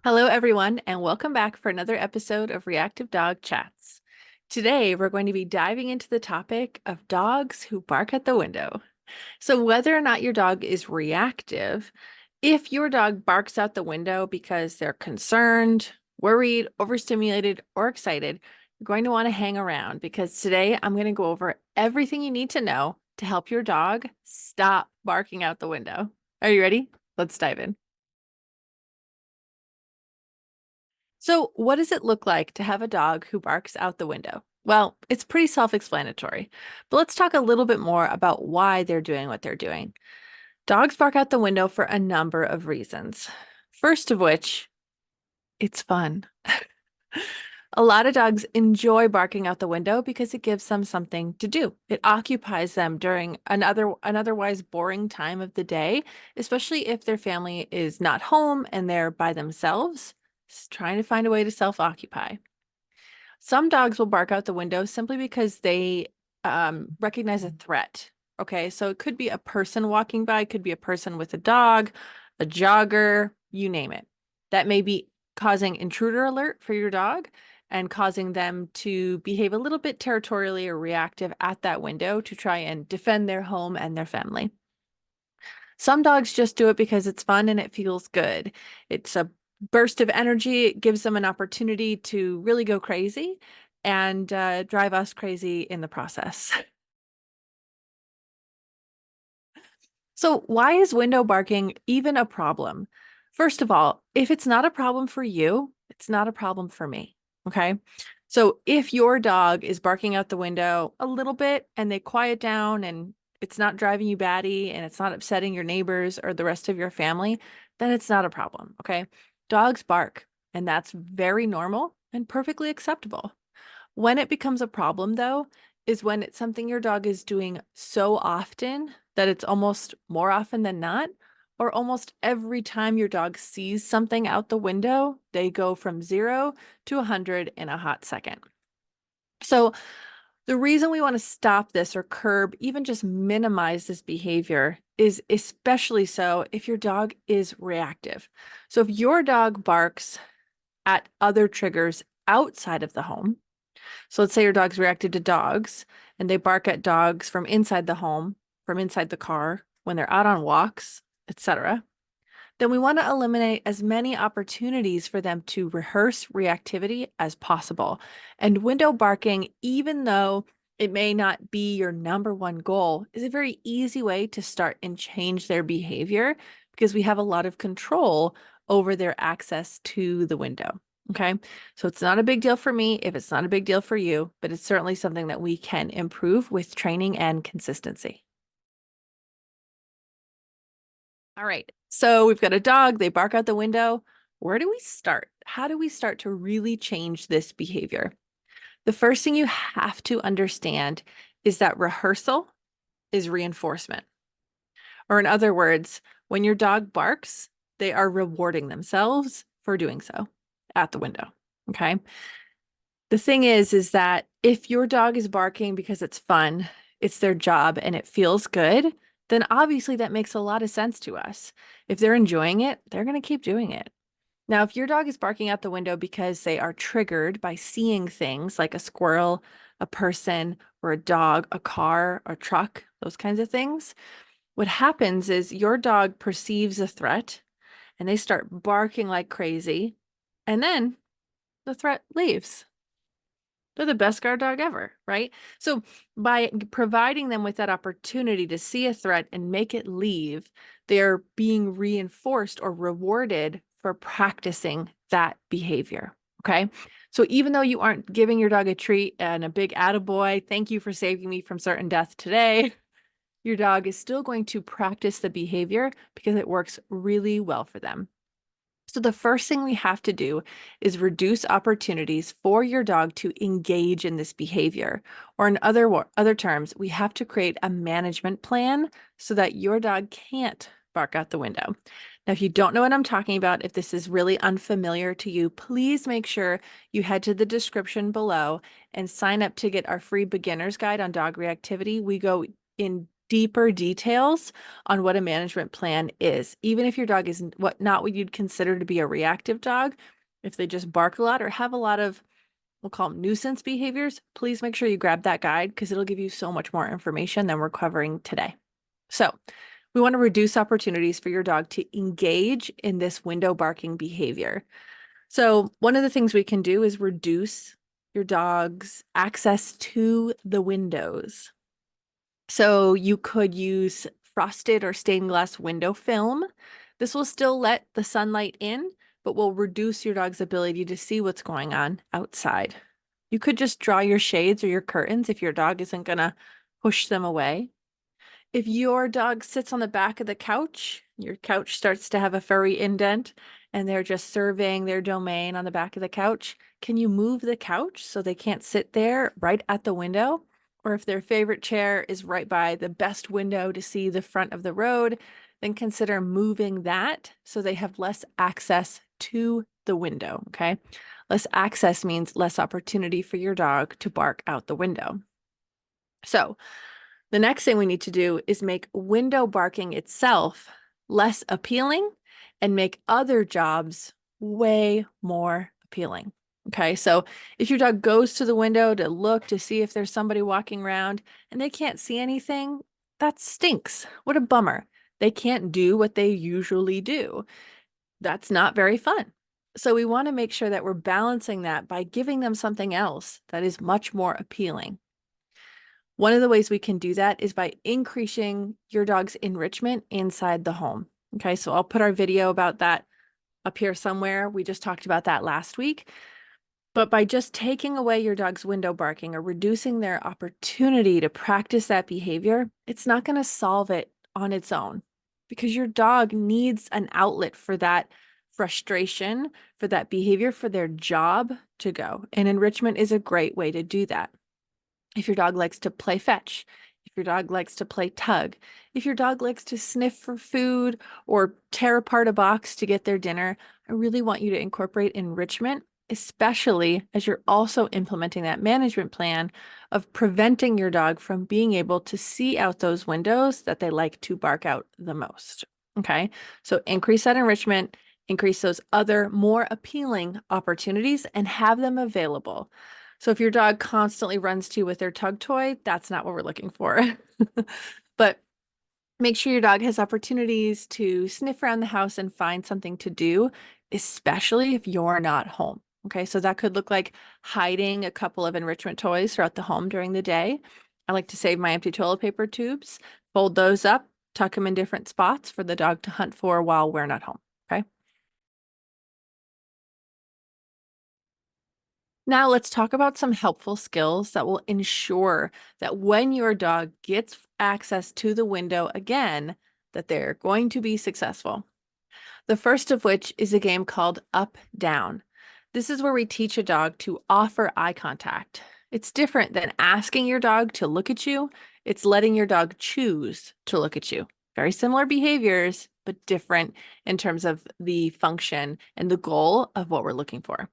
Hello, everyone, and welcome back for another episode of Reactive Dog Chats. Today, we're going to be diving into the topic of dogs who bark at the window. So, whether or not your dog is reactive, if your dog barks out the window because they're concerned, worried, overstimulated, or excited, you're going to want to hang around because today I'm going to go over everything you need to know to help your dog stop barking out the window. Are you ready? Let's dive in. So, what does it look like to have a dog who barks out the window? Well, it's pretty self-explanatory, but let's talk a little bit more about why they're doing what they're doing. Dogs bark out the window for a number of reasons. First of which, it's fun. A lot of dogs enjoy barking out the window because it gives them something to do. It occupies them during an otherwise boring time of the day, especially if their family is not home and they're by themselves, trying to find a way to self-occupy. Some dogs will bark out the window simply because they recognize a threat. Okay, so it could be a person walking by, it could be a person with a dog, a jogger, you name it. That may be causing intruder alert for your dog and causing them to behave a little bit territorially or reactive at that window to try and defend their home and their family. Some dogs just do it because it's fun and it feels good. It's a burst of energy. It gives them an opportunity to really go crazy and drive us crazy in the process. So, why is window barking even a problem? First of all, if it's not a problem for you, it's not a problem for me. Okay. So, if your dog is barking out the window a little bit and they quiet down and it's not driving you batty and it's not upsetting your neighbors or the rest of your family, then it's not a problem. Okay. Dogs bark, and that's very normal and perfectly acceptable. When it becomes a problem, though, is when it's something your dog is doing so often that it's almost more often than not, or almost every time your dog sees something out the window, they go from 0 to 100 in a hot second. So, the reason we want to stop this or curb, even just minimize this behavior, is especially so if your dog is reactive. So, if your dog barks at other triggers outside of the home, so let's say your dog's reacted to dogs and they bark at dogs from inside the home, from inside the car, when they're out on walks, etc. Then we want to eliminate as many opportunities for them to rehearse reactivity as possible. And window barking, even though it may not be your number one goal, is a very easy way to start and change their behavior because we have a lot of control over their access to the window. Okay, so it's not a big deal for me if it's not a big deal for you, but it's certainly something that we can improve with training and consistency. All right, so we've got a dog, they bark out the window. Where do we start? How do we start to really change this behavior? The first thing you have to understand is that rehearsal is reinforcement. Or, in other words, when your dog barks, they are rewarding themselves for doing so at the window. Okay. The thing is that if your dog is barking because it's fun, it's their job, and it feels good, then obviously that makes a lot of sense to us. If they're enjoying it, they're going to keep doing it. Now, if your dog is barking out the window because they are triggered by seeing things like a squirrel, a person, or a dog, a car, a truck, those kinds of things, what happens is your dog perceives a threat and they start barking like crazy, and then the threat leaves. They're the best guard dog ever, right? So by providing them with that opportunity to see a threat and make it leave, they're being reinforced or rewarded for practicing that behavior. Okay. So even though you aren't giving your dog a treat and a big attaboy, thank you for saving me from certain death today, your dog is still going to practice the behavior because it works really well for them. So the first thing we have to do is reduce opportunities for your dog to engage in this behavior. Or in other terms, we have to create a management plan so that your dog can't bark out the window. Now, if you don't know what I'm talking about, if this is really unfamiliar to you, please make sure you head to the description below and sign up to get our free beginner's guide on dog reactivity. We go in deeper details on what a management plan is. Even if your dog is not what you'd consider to be a reactive dog, if they just bark a lot or have a lot of, we'll call them nuisance behaviors, please make sure you grab that guide because it'll give you so much more information than we're covering today. So we want to reduce opportunities for your dog to engage in this window barking behavior. So one of the things we can do is reduce your dog's access to the windows. So you could use frosted or stained glass window film. This will still let the sunlight in, but will reduce your dog's ability to see what's going on outside. You could just draw your shades or your curtains if your dog isn't going to push them away. If your dog sits on the back of the couch, your couch starts to have a furry indent and they're just surveying their domain on the back of the couch, can you move the couch so they can't sit there right at the window? Or if their favorite chair is right by the best window to see the front of the road, then consider moving that so they have less access to the window, okay? Less access means less opportunity for your dog to bark out the window. So the next thing we need to do is make window barking itself less appealing and make other jobs way more appealing. Okay, so if your dog goes to the window to look to see if there's somebody walking around and they can't see anything, that stinks. What a bummer. They can't do what they usually do. That's not very fun. So we want to make sure that we're balancing that by giving them something else that is much more appealing. One of the ways we can do that is by increasing your dog's enrichment inside the home. Okay, so I'll put our video about that up here somewhere. We just talked about that last week. But by just taking away your dog's window barking or reducing their opportunity to practice that behavior, it's not going to solve it on its own because your dog needs an outlet for that frustration, for that behavior, for their job to go. And enrichment is a great way to do that. If your dog likes to play fetch, if your dog likes to play tug, if your dog likes to sniff for food or tear apart a box to get their dinner, I really want you to incorporate enrichment, especially as you're also implementing that management plan of preventing your dog from being able to see out those windows that they like to bark out the most. Okay, so increase that enrichment, increase those other more appealing opportunities, and have them available. So if your dog constantly runs to you with their tug toy, that's not what we're looking for. But make sure your dog has opportunities to sniff around the house and find something to do, especially if you're not home. Okay, so that could look like hiding a couple of enrichment toys throughout the home during the day. I like to save my empty toilet paper tubes, fold those up, tuck them in different spots for the dog to hunt for while we're not home. Okay. Now let's talk about some helpful skills that will ensure that when your dog gets access to the window again, that they're going to be successful. The first of which is a game called Up Down. This is where we teach a dog to offer eye contact. It's different than asking your dog to look at you. It's letting your dog choose to look at you. Very similar behaviors, but different in terms of the function and the goal of what we're looking for.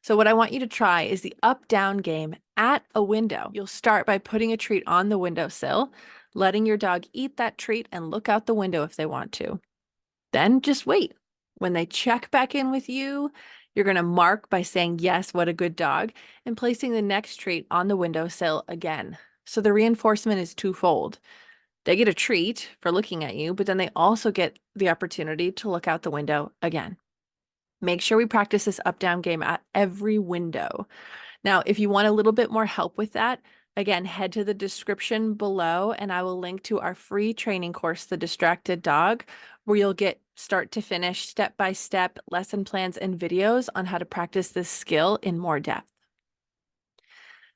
So what I want you to try is the up-down game at a window. You'll start by putting a treat on the windowsill, letting your dog eat that treat and look out the window if they want to. Then just wait. When they check back in with you, you're going to mark by saying, yes, what a good dog, and placing the next treat on the windowsill again. So the reinforcement is twofold. They get a treat for looking at you, but then they also get the opportunity to look out the window again. Make sure we practice this up-down game at every window. Now, if you want a little bit more help with that, again, head to the description below and I will link to our free training course, The Distracted Dog, where you'll get start to finish, step-by-step lesson plans and videos on how to practice this skill in more depth.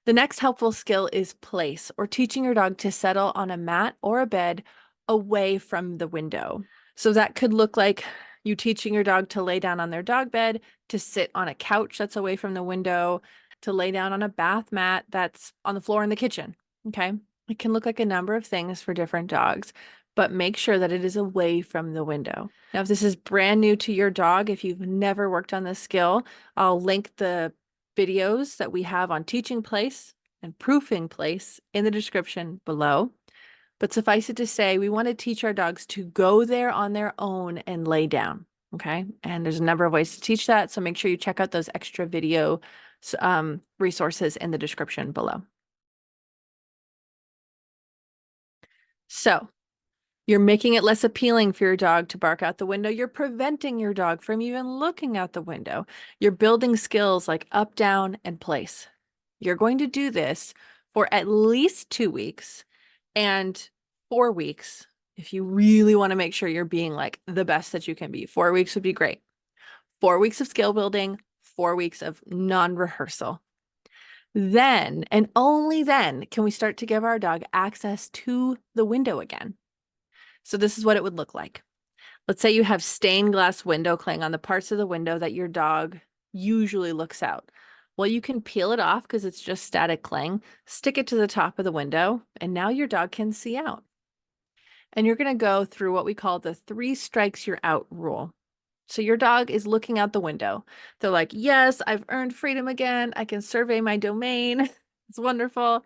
The next helpful skill is place, or teaching your dog to settle on a mat or a bed away from the window. So that could look like you teaching your dog to lay down on their dog bed, to sit on a couch that's away from the window, to lay down on a bath mat that's on the floor in the kitchen. Okay. It can look like a number of things for different dogs, but make sure that it is away from the window. Now, if this is brand new to your dog, if you've never worked on this skill, I'll link the videos that we have on teaching place and proofing place in the description below. But suffice it to say, we want to teach our dogs to go there on their own and lay down. Okay. And there's a number of ways to teach that. So make sure you check out those extra video resources in the description below. So you're making it less appealing for your dog to bark out the window. You're preventing your dog from even looking out the window. You're building skills like up, down, and place. You're going to do this for at least 2 weeks and 4 weeks if you really want to make sure you're being like the best that you can be. 4 weeks would be great. 4 weeks of skill building, 4 weeks of non-rehearsal. Then, and only then, can we start to give our dog access to the window again. So this is what it would look like. Let's say you have stained glass window cling on the parts of the window that your dog usually looks out. Well, you can peel it off because it's just static cling, stick it to the top of the window, and now your dog can see out. And you're going to go through what we call the 3 strikes you're out rule. So your dog is looking out the window. They're like, yes, I've earned freedom again. I can survey my domain. It's wonderful.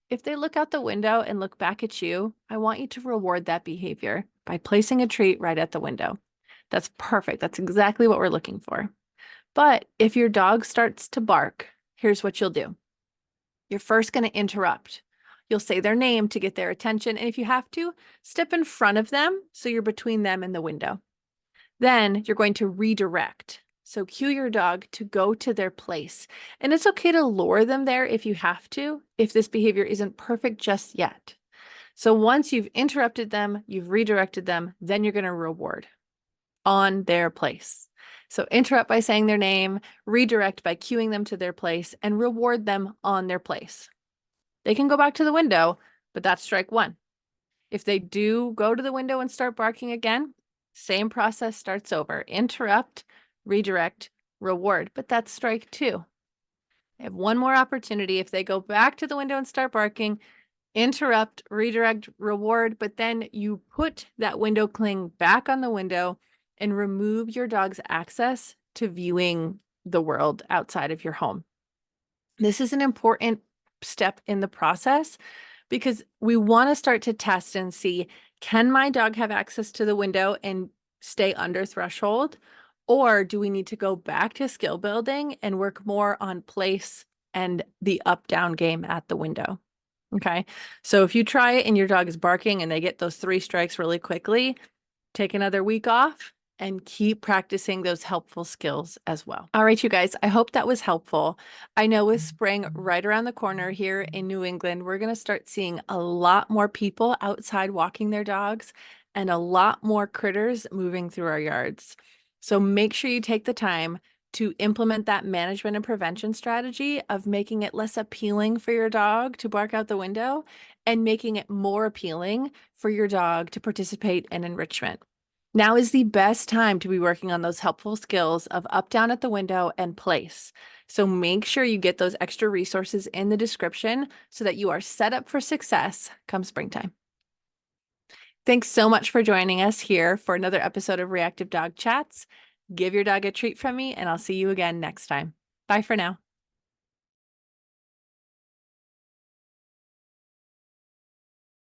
If they look out the window and look back at you, I want you to reward that behavior by placing a treat right at the window. That's perfect. That's exactly what we're looking for. But if your dog starts to bark, here's what you'll do. You're first going to interrupt. You'll say their name to get their attention. And if you have to, step in front of them so you're between them and the window. Then you're going to redirect. So cue your dog to go to their place. And it's okay to lure them there if you have to, if this behavior isn't perfect just yet. So once you've interrupted them, you've redirected them, then you're going to reward on their place. So interrupt by saying their name, redirect by cueing them to their place, and reward them on their place. They can go back to the window, but that's strike 1. If they do go to the window and start barking again, same process starts over. Interrupt, redirect, reward, but that's strike 2. They have one more opportunity. If they go back to the window and start barking, interrupt, redirect, reward, but then you put that window cling back on the window and remove your dog's access to viewing the world outside of your home. This is an important step in the process because we want to start to test and see, can my dog have access to the window and stay under threshold? Or do we need to go back to skill building and work more on place and the up-down game at the window? Okay, so if you try it and your dog is barking and they get those 3 strikes really quickly, take another week off and keep practicing those helpful skills as well. All right, you guys, I hope that was helpful. I know with spring right around the corner here in New England, we're going to start seeing a lot more people outside walking their dogs and a lot more critters moving through our yards. So make sure you take the time to implement that management and prevention strategy of making it less appealing for your dog to bark out the window and making it more appealing for your dog to participate in enrichment. Now is the best time to be working on those helpful skills of up, down at the window and place. So make sure you get those extra resources in the description so that you are set up for success come springtime. Thanks so much for joining us here for another episode of Reactive Dog Chats. Give your dog a treat from me, and I'll see you again next time. Bye for now.